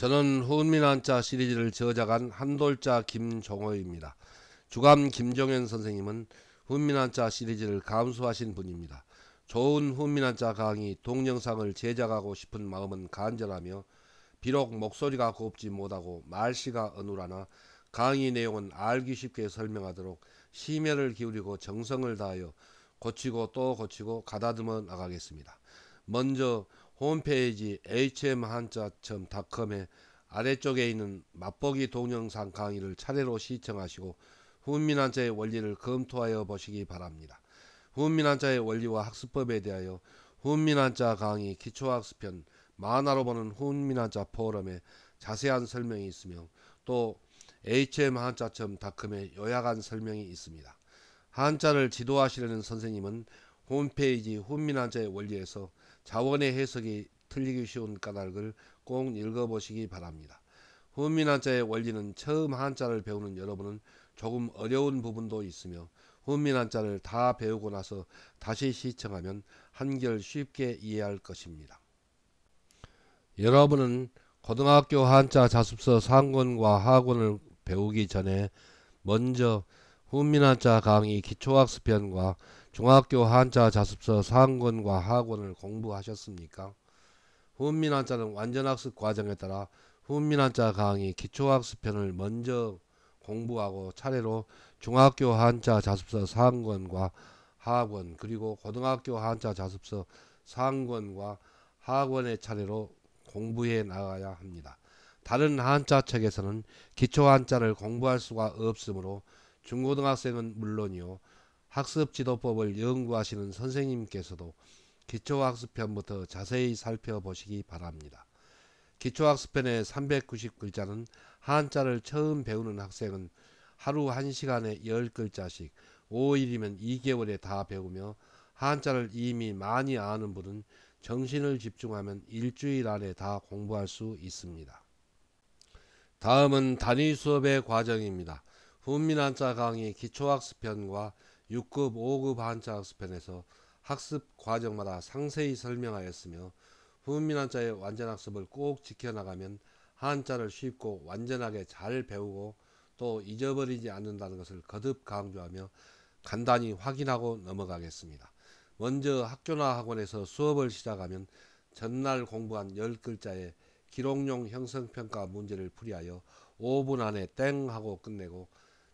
저는 훈민한자 시리즈를 저작한 한돌자 김종호입니다. 주감 김종현 선생님은 훈민한자 시리즈를 감수하신 분입니다. 좋은 훈민한자 강의 동영상을 제작하고 싶은 마음은 간절하며 비록 목소리가 곱지 못하고 말씨가 어눌하나 강의 내용은 알기 쉽게 설명하도록 심혈을 기울이고 정성을 다하여 고치고 또 고치고 가다듬어 나가겠습니다. 먼저 홈페이지 hm한자.com에 아래쪽에 있는 맛보기 동영상 강의를 차례로 시청하시고 훈민한자의 원리를 검토하여 보시기 바랍니다. 훈민한자의 원리와 학습법에 대하여 훈민한자 강의 기초학습편 만화로 보는 훈민한자 포럼에 자세한 설명이 있으며 또 hm한자.com에 요약한 설명이 있습니다. 한자를 지도하시려는 선생님은 홈페이지 훈민한자의 원리에서 자원의 해석이 틀리기 쉬운 까닭을 꼭 읽어보시기 바랍니다. 훈민한자의 원리는 처음 한자를 배우는 여러분은 조금 어려운 부분도 있으며 훈민한자를 다 배우고 나서 다시 시청하면 한결 쉽게 이해할 것입니다. 여러분은 고등학교 한자 자습서 상권과 하권을 배우기 전에 먼저 훈민한자 강의 기초학습편과 중학교 한자 자습서 상권과 하권을 공부하셨습니까? 훈민한자는 완전학습 과정에 따라 훈민한자 강의 기초학습편을 먼저 공부하고 차례로 중학교 한자 자습서 상권과 하권 그리고 고등학교 한자 자습서 상권과 하권의 차례로 공부해 나가야 합니다. 다른 한자 책에서는 기초 한자를 공부할 수가 없으므로 중고등학생은 물론이요 학습지도법을 연구하시는 선생님께서도 기초학습편부터 자세히 살펴보시기 바랍니다. 기초학습편의 390글자는 한자를 처음 배우는 학생은 하루 1시간에 10글자씩 5일이면 2개월에 다 배우며 한자를 이미 많이 아는 분은 정신을 집중하면 일주일 안에 다 공부할 수 있습니다. 다음은 단위 수업의 과정입니다. 훈민한자 강의 기초학습편과 6급, 5급 한자 학습편에서 학습 과정마다 상세히 설명하였으며 훈민한자의 완전학습을 꼭 지켜나가면 한자를 쉽고 완전하게 잘 배우고 또 잊어버리지 않는다는 것을 거듭 강조하며 간단히 확인하고 넘어가겠습니다. 먼저 학교나 학원에서 수업을 시작하면 전날 공부한 10글자의 기록용 형성평가 문제를 풀이하여 5분 안에 땡 하고 끝내고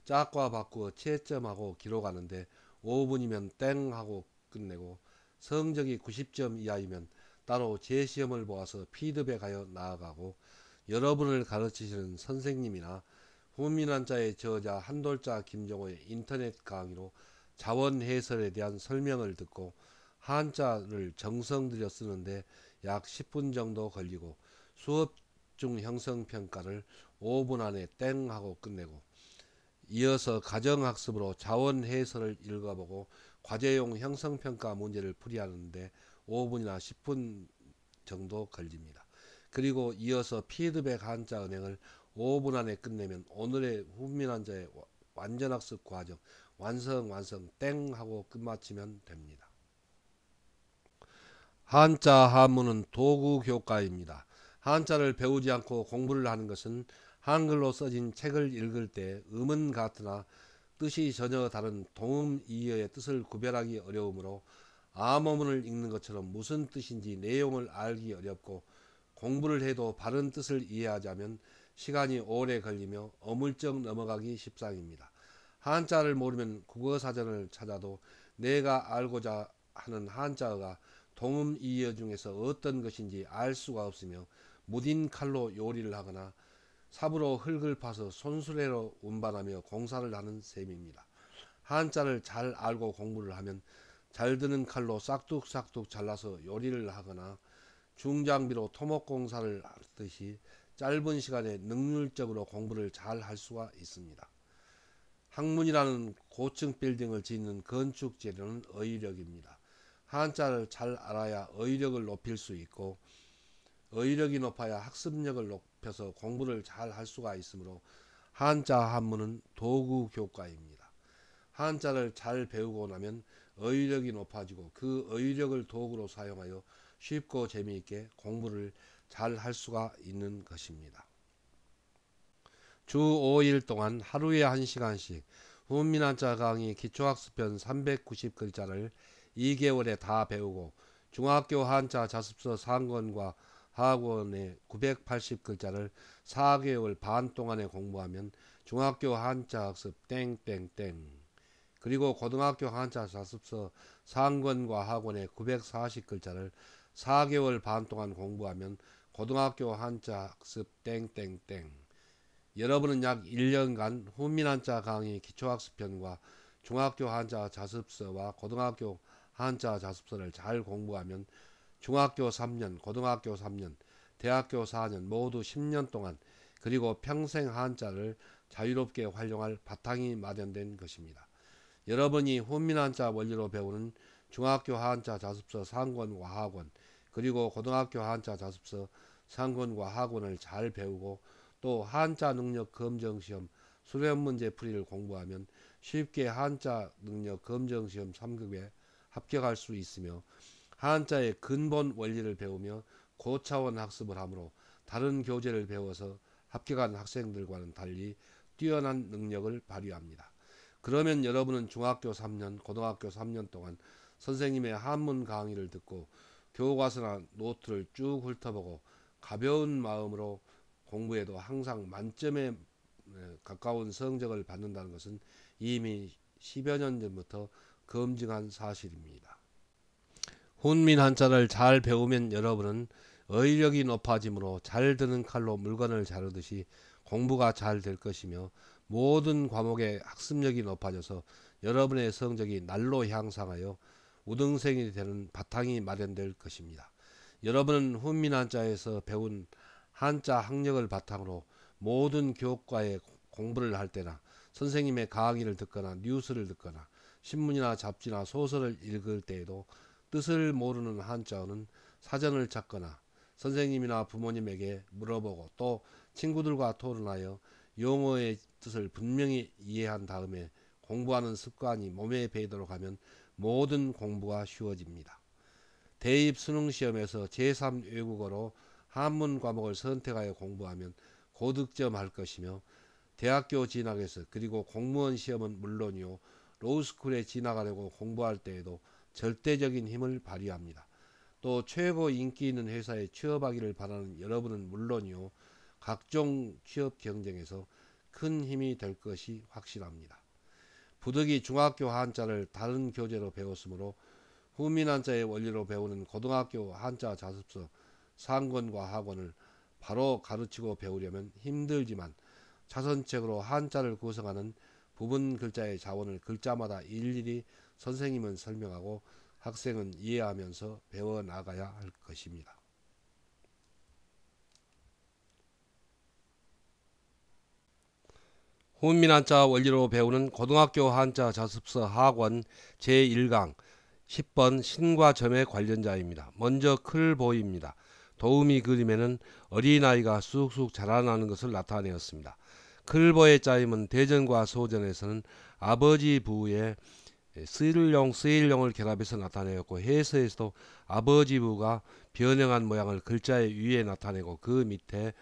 짝과 바꾸어 채점하고 기록하는데 5분이면 땡 하고 끝내고 성적이 90점 이하이면 따로 재시험을 보아서 피드백하여 나아가고 여러분을 가르치시는 선생님이나 훈민한자의 저자 한돌자 김종호의 인터넷 강의로 자원 해설에 대한 설명을 듣고 한자를 정성 들여 쓰는데 약 10분 정도 걸리고 수업 중 형성평가를 5분 안에 땡 하고 끝내고 이어서 가정학습으로 자원 해설을 읽어보고 과제용 형성평가 문제를 풀이하는데 5분이나 10분 정도 걸립니다. 그리고 이어서 피드백 한자 은행을 5분 안에 끝내면 오늘의 훈민한자의 완전학습 과정 완성 땡 하고 끝마치면 됩니다. 한자 한문은 도구 교과입니다. 한자를 배우지 않고 공부를 하는 것은 한글로 써진 책을 읽을 때 음은 같으나 뜻이 전혀 다른 동음이어의 뜻을 구별하기 어려우므로 암호문을 읽는 것처럼 무슨 뜻인지 내용을 알기 어렵고 공부를 해도 바른 뜻을 이해하자면 시간이 오래 걸리며 어물쩍 넘어가기 십상입니다. 한자를 모르면 국어사전을 찾아도 내가 알고자 하는 한자어가 동음이어 중에서 어떤 것인지 알 수가 없으며 무딘 칼로 요리를 하거나 삽으로 흙을 파서 손수레로 운반하며 공사를 하는 셈입니다. 한자를 잘 알고 공부를 하면 잘 드는 칼로 싹둑싹둑 잘라서 요리를 하거나 중장비로 토목공사를 하듯이 짧은 시간에 능률적으로 공부를 잘 할 수가 있습니다. 학문이라는 고층 빌딩을 짓는 건축 재료는 어휘력입니다. 한자를 잘 알아야 어휘력을 높일 수 있고 어휘력이 높아야 학습력을 높여서 공부를 잘 할 수가 있으므로 한자 한문은 도구 교과입니다. 한자를 잘 배우고 나면 어휘력이 높아지고 그 어휘력을 도구로 사용하여 쉽고 재미있게 공부를 잘 할 수가 있는 것입니다. 주 5일 동안 하루에 1시간씩 훈민한자 강의 기초학습편 390글자를 2개월에 다 배우고 중학교 한자 자습서 상권과 하권의 980글자를 4개월 반 동안에 공부하면 중학교 한자 학습 땡땡땡. 그리고 고등학교 한자 자습서 상권과 하권의 940글자를 4개월 반 동안 공부하면 고등학교 한자 학습 땡땡땡. 여러분은 약 1년간 훈민한자 강의 기초학습편과 중학교 한자 자습서와 고등학교 한자 자습서를 잘 공부하면 중학교 3년, 고등학교 3년, 대학교 4년 모두 10년 동안 그리고 평생 한자를 자유롭게 활용할 바탕이 마련된 것입니다. 여러분이 훈민한자 원리로 배우는 중학교 한자 자습서 상권과 하권 그리고 고등학교 한자 자습서 상권과 하권을 잘 배우고 또 한자 능력 검정 시험 수련 문제 풀이를 공부하면 쉽게 한자 능력 검정 시험 3급에 합격할 수 있으며 한자의 근본 원리를 배우며 고차원 학습을 하므로 다른 교재를 배워서 합격한 학생들과는 달리 뛰어난 능력을 발휘합니다. 그러면 여러분은 중학교 3년, 고등학교 3년 동안 선생님의 한문 강의를 듣고 교과서나 노트를 쭉 훑어보고 가벼운 마음으로 공부에도 항상 만점에 가까운 성적을 받는다는 것은 이미 10여 년 전부터 검증한 사실입니다. 훈민 한자를 잘 배우면 여러분은 어휘력이 높아지므로 잘 드는 칼로 물건을 자르듯이 공부가 잘 될 것이며 모든 과목의 학습력이 높아져서 여러분의 성적이 날로 향상하여 우등생이 되는 바탕이 마련될 것입니다. 여러분은 훈민 한자에서 배운 한자 학력을 바탕으로 모든 교과에 공부를 할 때나 선생님의 강의를 듣거나 뉴스를 듣거나 신문이나 잡지나 소설을 읽을 때에도 뜻을 모르는 한자어는 사전을 찾거나 선생님이나 부모님에게 물어보고 또 친구들과 토론하여 용어의 뜻을 분명히 이해한 다음에 공부하는 습관이 몸에 배이도록 하면 모든 공부가 쉬워집니다. 대입 수능시험에서 제3외국어로 한문 과목을 선택하여 공부하면 고득점할 것이며 대학교 진학에서 그리고 공무원 시험은 물론이요 로스쿨에 진학하려고 공부할 때에도 절대적인 힘을 발휘합니다. 또 최고 인기 있는 회사에 취업하기를 바라는 여러분은 물론이요 각종 취업 경쟁에서 큰 힘이 될 것이 확실합니다. 부득이 중학교 한자를 다른 교재로 배웠으므로 훈민 한자의 원리로 배우는 고등학교 한자 자습서 상권과 하권을 바로 가르치고 배우려면 힘들지만 자선책으로 한자를 구성하는 부분 글자의 자원을 글자마다 일일이 선생님은 설명하고 학생은 이해하면서 배워나가야 할 것입니다. 훈민 한자 원리로 배우는 고등학교 한자 자습서 하권 제1강 10번 신과 점의 관련자입니다. 먼저 클보입니다. 도우미 그림에는 어린아이가 쑥쑥 자라나는 것을 나타내었습니다. 클보의 짜임은 대전과 소전에서는 아버지 부의 쓰일용을 결합해서 나타내었고 해서에서도 아버지 부가 변형한 모양을 글자의 위에 나타내고 그 밑에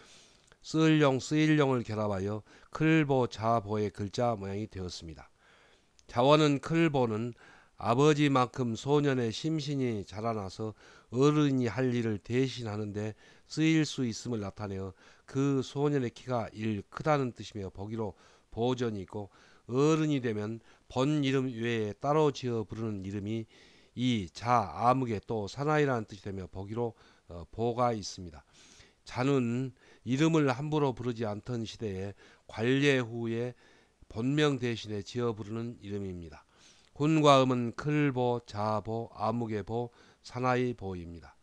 쓰일용을 결합하여 클보 자보의 글자 모양이 되었습니다. 자원은 클보는 아버지만큼 소년의 심신이 자라나서 어른이 할 일을 대신하는데 쓰일 수 있음을 나타내어 그 소년의 키가 크다는 뜻이며 보기로 보전이 있고 어른이 되면 본 이름 외에 따로 지어 부르는 이름이 이 자 아무개 또 사나이라는 뜻이 되며 보기로 보가 있습니다. 자는 이름을 함부로 부르지 않던 시대에 관례 후에 본명 대신에 지어 부르는 이름입니다. 훈과 음은 클보, 자보, 아무개보, 사나이보입니다.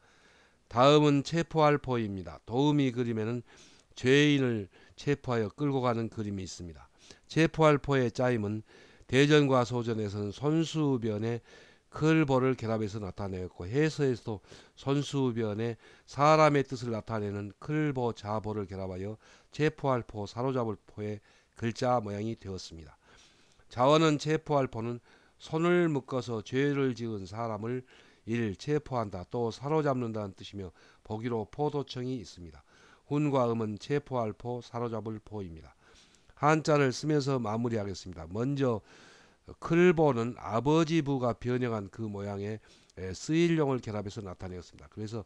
다음은 체포할 포입니다. 도우미 그림에는 죄인을 체포하여 끌고 가는 그림이 있습니다. 체포할 포의 짜임은 대전과 소전에서는 손수변에 클보를 결합해서 나타내었고 해서에서도 손수변에 사람의 뜻을 나타내는 클보 자보를 결합하여 체포할 포 사로잡을 포의 글자 모양이 되었습니다. 자원은 체포할 포는 손을 묶어서 죄를 지은 사람을 체포한다 또 사로잡는다는 뜻이며 보기로 포도청이 있습니다. 훈과 음은 체포할 포, 사로잡을 포입니다. 한자를 쓰면서 마무리하겠습니다. 먼저 클보는 아버지 부가 변형한 그 모양의 쓰일용을 결합해서 나타내었습니다. 그래서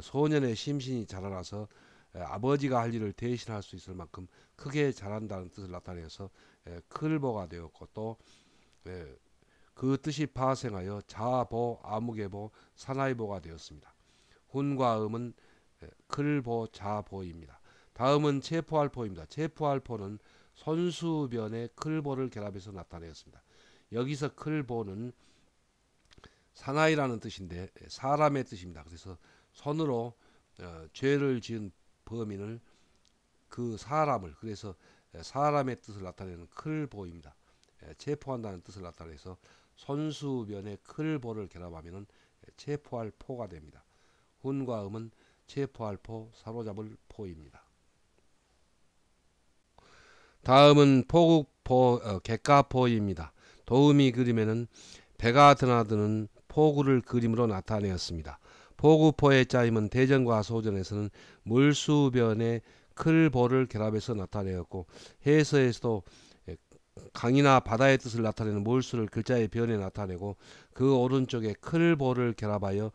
소년의 심신이 자라나서 아버지가 할 일을 대신할 수 있을 만큼 크게 자란다는 뜻을 나타내서 클보가 되었고, 또 그 뜻이 파생하여 자보, 아무개보, 사나이보가 되었습니다. 훈과 음은 클보, 자보입니다. 다음은 체포할포입니다. 체포할포는 손수변에 클보를 결합해서 나타내었습니다. 여기서 클보는 사나이라는 뜻인데 사람의 뜻입니다. 그래서 손으로 죄를 지은 범인을, 그 사람을, 그래서 사람의 뜻을 나타내는 클보입니다. 체포한다는 뜻을 나타내서 손수변에 클보를 결합하면 체포할 포가 됩니다. 훈과 음은 체포할 포, 사로잡을 포입니다. 다음은 포구포, 객가포입니다. 도우미 그림에는 배가 드나드는 포구를 그림으로 나타내었습니다. 포구포의 짜임은 대전과 소전에서는 물수변에 클보를 결합해서 나타내었고, 해서에서도 강이나 바다의 뜻을 나타내는 물수를 글자의 변에 나타내고, 그 오른쪽에 클보를 결합하여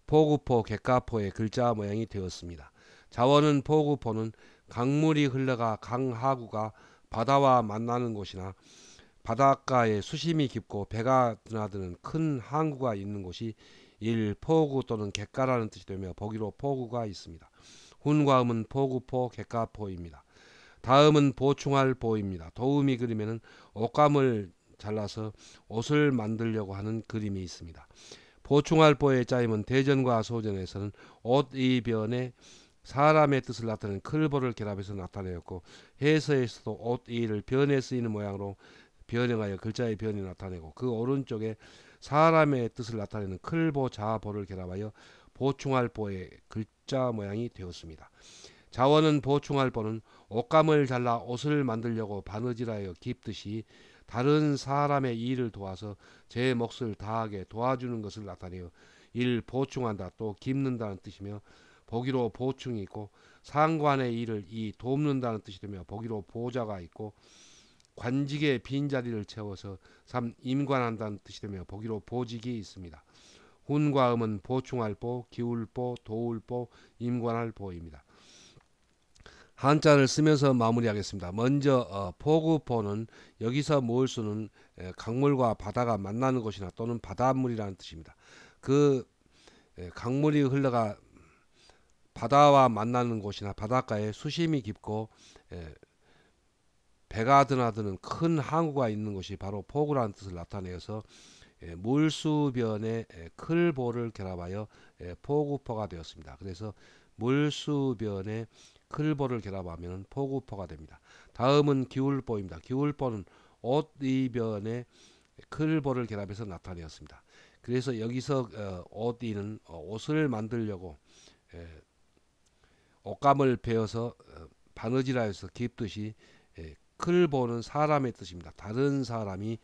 포구포, 객가포의 글자 모양이 되었습니다. 자원은 포구포는 강물이 흘러가 강하구가 바다와 만나는 곳이나 바닷가에 수심이 깊고 배가 드나드는 큰 항구가 있는 곳이 일포구 또는 객가라는 뜻이 되며 보기로 포구가 있습니다. 훈과 음은 포구포, 객가포입니다. 다음은 보충할 보입니다. 도우미 그림에는 옷감을 잘라서 옷을 만들려고 하는 그림이 있습니다. 보충할 보의 짜임은 대전과 소전에서는 옷이변에 사람의 뜻을 나타내는 클보를 결합해서 나타내었고, 해서에서도 옷이를 변에 쓰이는 모양으로 변형하여 글자의 변이 나타내고, 그 오른쪽에 사람의 뜻을 나타내는 클보, 자보를 결합하여 보충할 보의 글자 모양이 되었습니다. 자원은 보충할 보는 옷감을 잘라 옷을 만들려고 바느질하여 깁듯이 다른 사람의 일을 도와서 제 몫을 다하게 도와주는 것을 나타내어 일 보충한다, 또 깁는다는 뜻이며 보기로 보충이 있고, 상관의 일을 이 돕는다는 뜻이 되며 보기로 보자가 있고, 관직의 빈자리를 채워서 삼 임관한다는 뜻이 되며 보기로 보직이 있습니다. 훈과 음은 보충할 보, 기울 보, 도울 보, 임관할 보입니다. 한자를 쓰면서 마무리하겠습니다. 먼저 포구포는 여기서 모을수는 강물과 바다가 만나는 곳이나 또는 바닷물이라는 뜻입니다. 그 강물이 흘러가 바다와 만나는 곳이나 바닷가에 수심이 깊고 배가 드나드는 큰 항구가 있는 곳이 바로 포구라는 뜻을 나타내어서 물수변에 클보를 결합하여 포구포가 되었습니다. 그래서 물수변에 클보를 결합하면 포구포가 됩니다. 다음은 기울보입니다. 기울보는 옷이변에 클보를 결합해서 나타내었습니다. 그래서 여기서 옷이는 옷을 만들려고 옷감을 베어서 바느질하여서 깁듯이 클보는 사람의 뜻입니다. 다른 사람이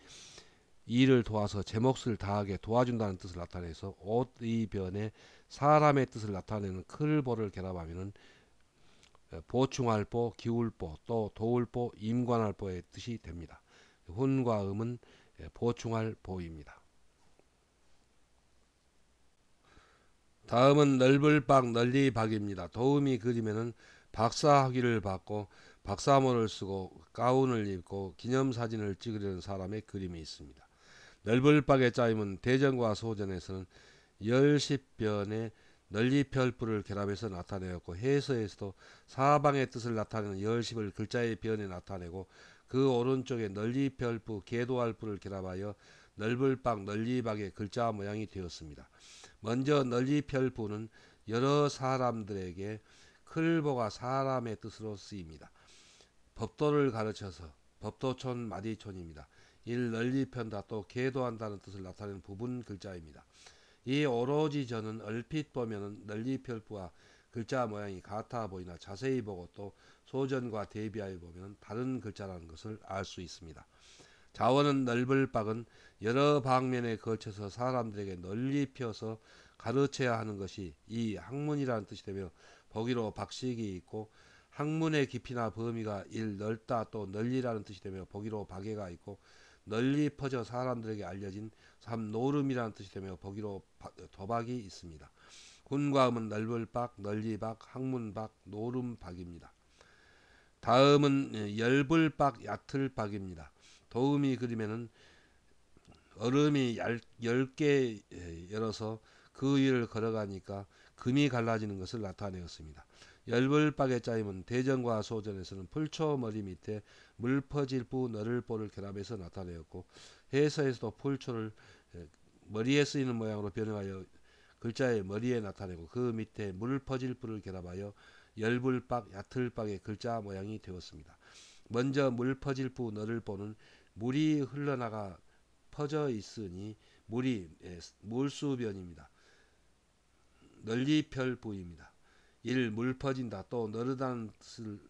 일을 도와서 제 몫을 다하게 도와준다는 뜻을 나타내서 옷이변에 사람의 뜻을 나타내는 클보를 결합하면 보충할보, 기울보, 또 도울보, 임관할보의 뜻이 됩니다. 훈과 음은 보충할 보입니다. 다음은 넓을박 널리박입니다. 도우미 그림에는 박사학위를 받고 박사모를 쓰고 가운을 입고 기념사진을 찍으려는 사람의 그림이 있습니다. 넓을박의 짜임은 대전과 소전에서는 열십변에 널리펼불을 결합해서 나타내었고, 해서에서도 사방의 뜻을 나타내는 열십을 글자의 변에 나타내고, 그 오른쪽에 널리펼부, 계도할부를 결합하여 넓을박, 널리박의 글자 모양이 되었습니다. 먼저 널리펼부는 여러 사람들에게 클보가 사람의 뜻으로 쓰입니다. 법도를 가르쳐서 법도촌 마디촌입니다. 일 널리 편다, 또 계도한다는 뜻을 나타내는 부분 글자입니다. 이 오로지 저는 얼핏 보면 널리 펼부와 글자 모양이 같아 보이나 자세히 보고 또 소전과 대비하여 보면 다른 글자라는 것을 알 수 있습니다. 자원은 넓을 박은 여러 방면에 걸쳐서 사람들에게 널리 펴서 가르쳐야 하는 것이 이 학문이라는 뜻이 되며 보기로 박식이 있고, 학문의 깊이나 범위가 넓다 또 널리라는 뜻이 되며 보기로 박애가 있고, 널리 퍼져 사람들에게 알려진 노름이라는 뜻이 되며 보기로 도박이 있습니다. 훈과 음은 넓을 박, 널리 박, 학문 박, 노름 박입니다. 다음은 열불 박, 얕을 박입니다. 도음이 그림에는 얼음이 10개 열어서 그 위를 걸어가니까 금이 갈라지는 것을 나타내었습니다. 열불박의 짜임은 대전과 소전에서는 풀초 머리 밑에 물퍼질부 너를보를 결합해서 나타내었고, 해서에서도 풀초를 머리에 쓰이는 모양으로 변형하여 글자의 머리에 나타내고 그 밑에 물퍼질부를 결합하여 열불박, 얕을박의 글자 모양이 되었습니다. 먼저 물퍼질부 너를보는 물이 흘러나가 퍼져 있으니 물이 물수변입니다. 널리펼부입니다. 물 퍼진다 또 너르다는 뜻을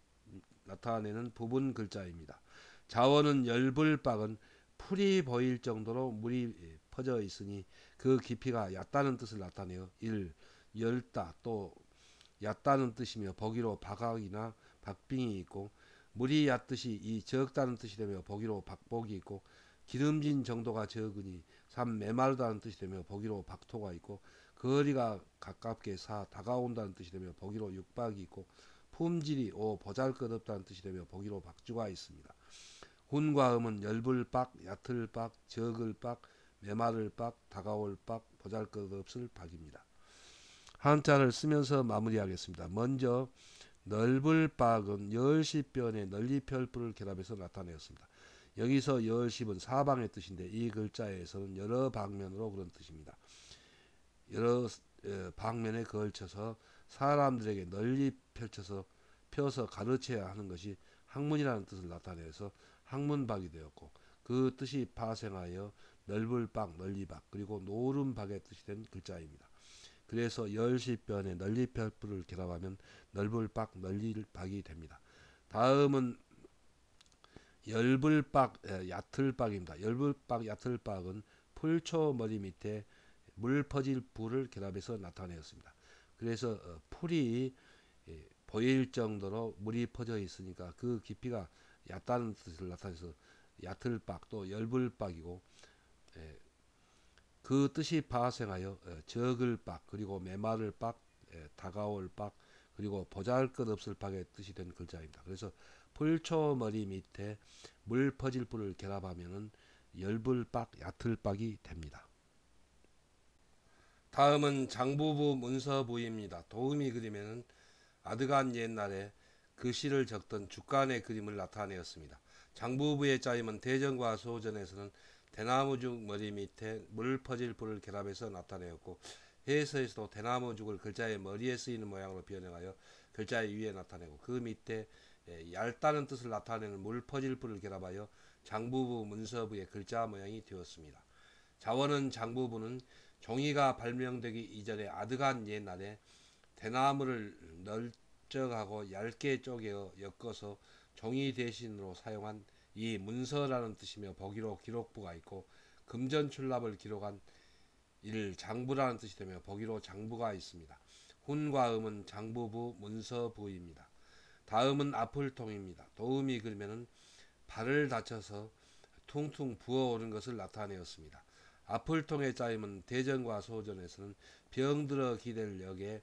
나타내는 부분 글자입니다. 자원은 열불박은 풀이 보일 정도로 물이 퍼져 있으니 그 깊이가 얕다는 뜻을 나타내어 열다 또 얕다는 뜻이며 보기로 박학이나 박빙이 있고, 물이 얕듯이 이 적다는 뜻이 되며 보기로 박복이 있고, 기름진 정도가 적으니 메마르다는 뜻이 되며 보기로 박토가 있고, 거리가 가깝게 다가온다는 뜻이 되며 보기로 육박이 있고, 품질이 보잘것없다는 뜻이 되며 보기로 박주가 있습니다. 훈과 음은 열불박, 얕을박, 적을박, 메마를박, 다가올박, 보잘것없을 박입니다. 한자를 쓰면서 마무리하겠습니다. 먼저 넓을박은 열십변에 널리펼부를 결합해서 나타내었습니다. 여기서 열십은 사방의 뜻인데 이 글자에서는 여러 방면으로 그런 뜻입니다. 여러 방면에 걸쳐서 사람들에게 널리 펴서 가르쳐야 하는 것이 학문이라는 뜻을 나타내서 학문박이 되었고, 그 뜻이 파생하여 넓을박, 널리박, 그리고 노름박의 뜻이 된 글자입니다. 그래서 열십변에 널리펼부를 결합하면 넓을박, 널리박이 됩니다. 다음은 열불박, 얕을박입니다. 열불박, 얕을박은 풀초 머리 밑에 물 퍼질 부를 결합해서 나타내었습니다. 그래서 풀이 보일 정도로 물이 퍼져 있으니까 그 깊이가 얕다는 뜻을 나타내서 얕을박 또 열불박이고, 그 뜻이 파생하여 적을 박, 그리고 메마를 박, 다가올 박, 그리고 보잘것없을 박의 뜻이 된 글자입니다. 그래서 풀초 머리 밑에 물 퍼질 부를 결합하면은 열불박, 얕을박이 됩니다. 다음은 장부부 문서부입니다. 도음이 그림에는 아드간 옛날에 글씨를 적던 주간의 그림을 나타내었습니다. 장부부의 짜임은 대전과 소전에서는 대나무죽 머리 밑에 물 퍼질 부를 결합해서 나타내었고, 해서에서도 대나무죽을 글자의 머리에 쓰이는 모양으로 변형하여 글자의 위에 나타내고 그 밑에 얇다는 뜻을 나타내는 물 퍼질 부를 결합하여 장부부 문서부의 글자 모양이 되었습니다. 자원은 장부부는 종이가 발명되기 이전에 아드간 옛날에 대나무를 널쩍하고 얇게 쪼개어 엮어서 종이 대신으로 사용한 이 문서라는 뜻이며 보기로 기록부가 있고, 금전출납을 기록한 장부라는 뜻이 되며 보기로 장부가 있습니다. 훈과 음은 장부부, 문서부입니다. 다음은 아플통입니다. 도음이 그리면은 발을 다쳐서 퉁퉁 부어오른 것을 나타내었습니다. 아플통의 짜임은 대전과 소전에서는 병들어 기댈 역에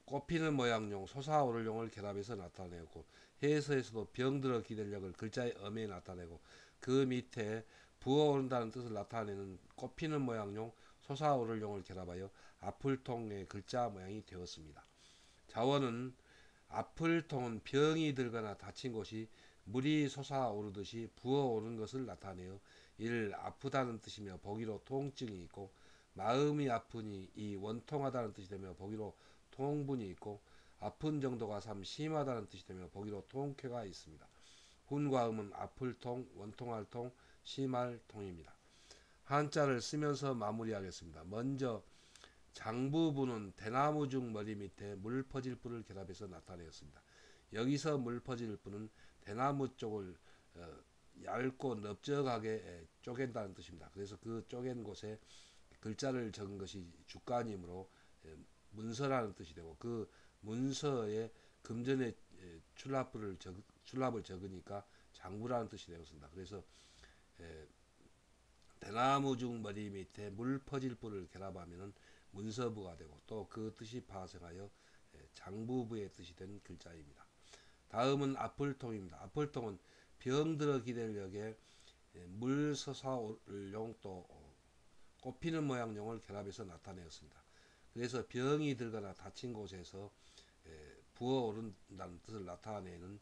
꽃피는 모양용 솟아오를용을 결합해서 나타내었고, 해서에서도 병들어 기댈 역을 글자의 엄에 나타내고 그 밑에 부어오른다는 뜻을 나타내는 꽃피는 모양용 솟아오를용을 결합하여 아플통의 글자 모양이 되었습니다. 자원은 아플통은 병이 들거나 다친 곳이 물이 솟아오르듯이 부어오른 것을 나타내어 아프다는 뜻이며 보기로 통증이 있고, 마음이 아프니 이 원통하다는 뜻이 되며 보기로 통분이 있고, 아픈 정도가 심하다는 뜻이 되며 보기로 통쾌가 있습니다. 훈과 음은 아플 통, 원통할 통, 심할 통입니다. 한자를 쓰면서 마무리하겠습니다. 먼저 장부부는 대나무죽 머리 밑에 물 퍼질 부를 결합해서 나타내었습니다. 여기서 물 퍼질 부는 대나무 쪽을 얇고 넓적하게 쪼갠다는 뜻입니다. 그래서 그 쪼갠 곳에 글자를 적은 것이 주가니므로 문서라는 뜻이 되고, 그 문서에 금전의 출납을 적으니까 장부라는 뜻이 되었습니다. 그래서 대나무 중 머리 밑에 물 퍼질 부를 결합하면 문서부가 되고, 또 그 뜻이 파생하여 장부부의 뜻이 된 글자입니다. 다음은 앞을통입니다. 앞을통은 병들어 기댈력에 물서사올용 또 꽃피는 모양용을 결합해서 나타내었습니다. 그래서 병이 들거나 다친 곳에서 부어오른다는 뜻을 나타내는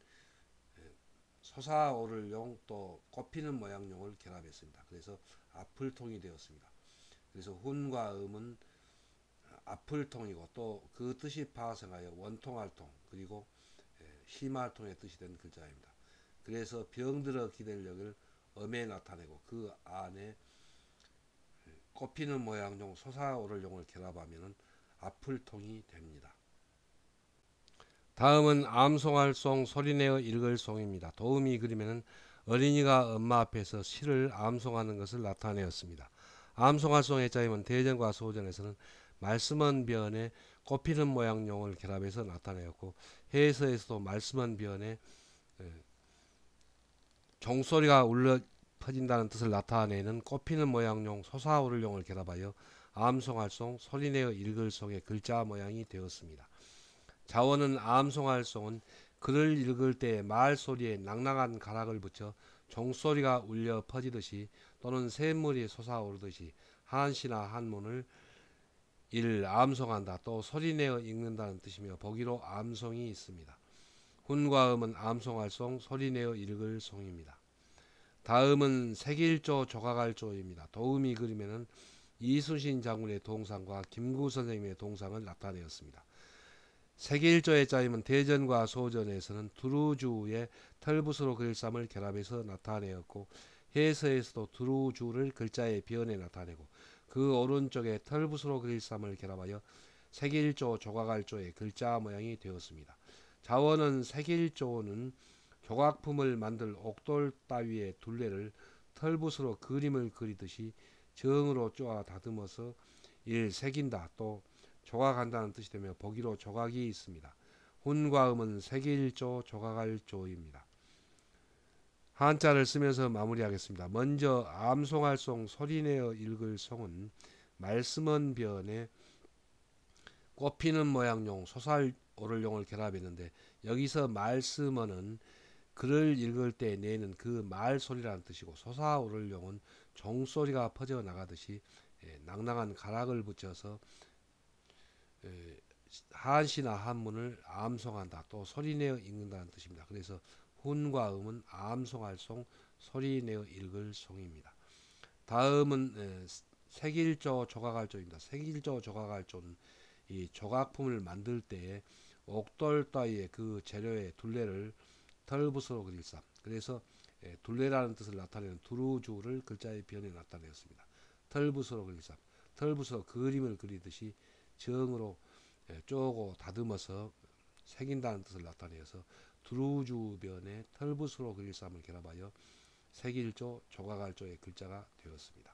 솟아오를용 또 꽃피는 모양용을 결합했습니다. 그래서 앞을통이 되었습니다. 그래서 훈과 음은 앞을통이고, 또 그 뜻이 파생하여 원통할통 그리고 희말통의 뜻이 된 글자입니다. 그래서 병들어 기댈력을 음에 나타내고, 그 안에 꽃피는 모양용 솟아오를용을 결합하면 앞을통이 됩니다. 다음은 암송할송 소리내어 읽을 송입니다. 도우미 그림에는 어린이가 엄마 앞에서 시를 암송하는 것을 나타내었습니다. 암송할송의 짜임은 대전과 소전에서는 말씀은 변에 꽃피는 모양용을 결합해서 나타내었고, 해서에서도 말씀은 변에 종소리가 울려 퍼진다는 뜻을 나타내는 꽃피는 모양용 솟아오를용을 결합하여 암송할송 소리내어 읽을 송의 글자 모양이 되었습니다. 자원은 암송할송은 글을 읽을 때 말소리에 낭낭한 가락을 붙여 종소리가 울려 퍼지듯이 또는 샘물이 솟아오르듯이 한시나 한문을 암송한다, 또 소리내어 읽는다는 뜻이며 보기로 암송이 있습니다. 훈과 음은 암송할송 소리내어 읽을 송입니다. 다음은 색일조 조각할조입니다. 도우미 그림에는 이순신 장군의 동상과 김구 선생님의 동상을 나타내었습니다. 색일조의 짜임은 대전과 소전에서는 두루주의 털붓으로 글쌈을 결합해서 나타내었고, 해서에서도 두루주를 글자의 변에 나타내고, 그 오른쪽에 털붓으로 글쌈을 결합하여 색일조 조각할조의 글자 모양이 되었습니다. 자원은 색일조는 조각품을 만들 옥돌 따위의 둘레를 털붓으로 그림을 그리듯이 정으로 쪼아 다듬어서 색인다, 또 조각한다는 뜻이 되며 보기로 조각이 있습니다. 훈과 음은 색일조 조각할조입니다. 한자를 쓰면서 마무리하겠습니다. 먼저 암송할송 소리내어 읽을 송은 말씀은 변에 꽃피는 모양용 솟아오를용을 결합했는데, 여기서 말씀은 글을 읽을 때 내는 그 말소리라는 뜻이고, 솟아오를용은 종소리가 퍼져나가듯이 낭낭한 가락을 붙여서 한시나 한문을 암송한다, 또 소리내어 읽는다는 뜻입니다. 그래서 훈과 음은 암송할 송, 소리내어 읽을 송입니다. 다음은 색일조 조각할조입니다. 색일조 조각할조는 이 조각품을 만들 때 옥돌 따위의 그 재료의 둘레를 털붓으로 그릴삼, 그래서 둘레라는 뜻을 나타내는 두루주를 글자의 변에 나타내었습니다. 털붓으로 그릴삼, 털붓으로 그림을 그리듯이 정으로 쪼고 다듬어서 새긴다는 뜻을 나타내어서 두루주변에 털붓으로 그릴삼을 결합하여 색일조 조각할조의 글자가 되었습니다.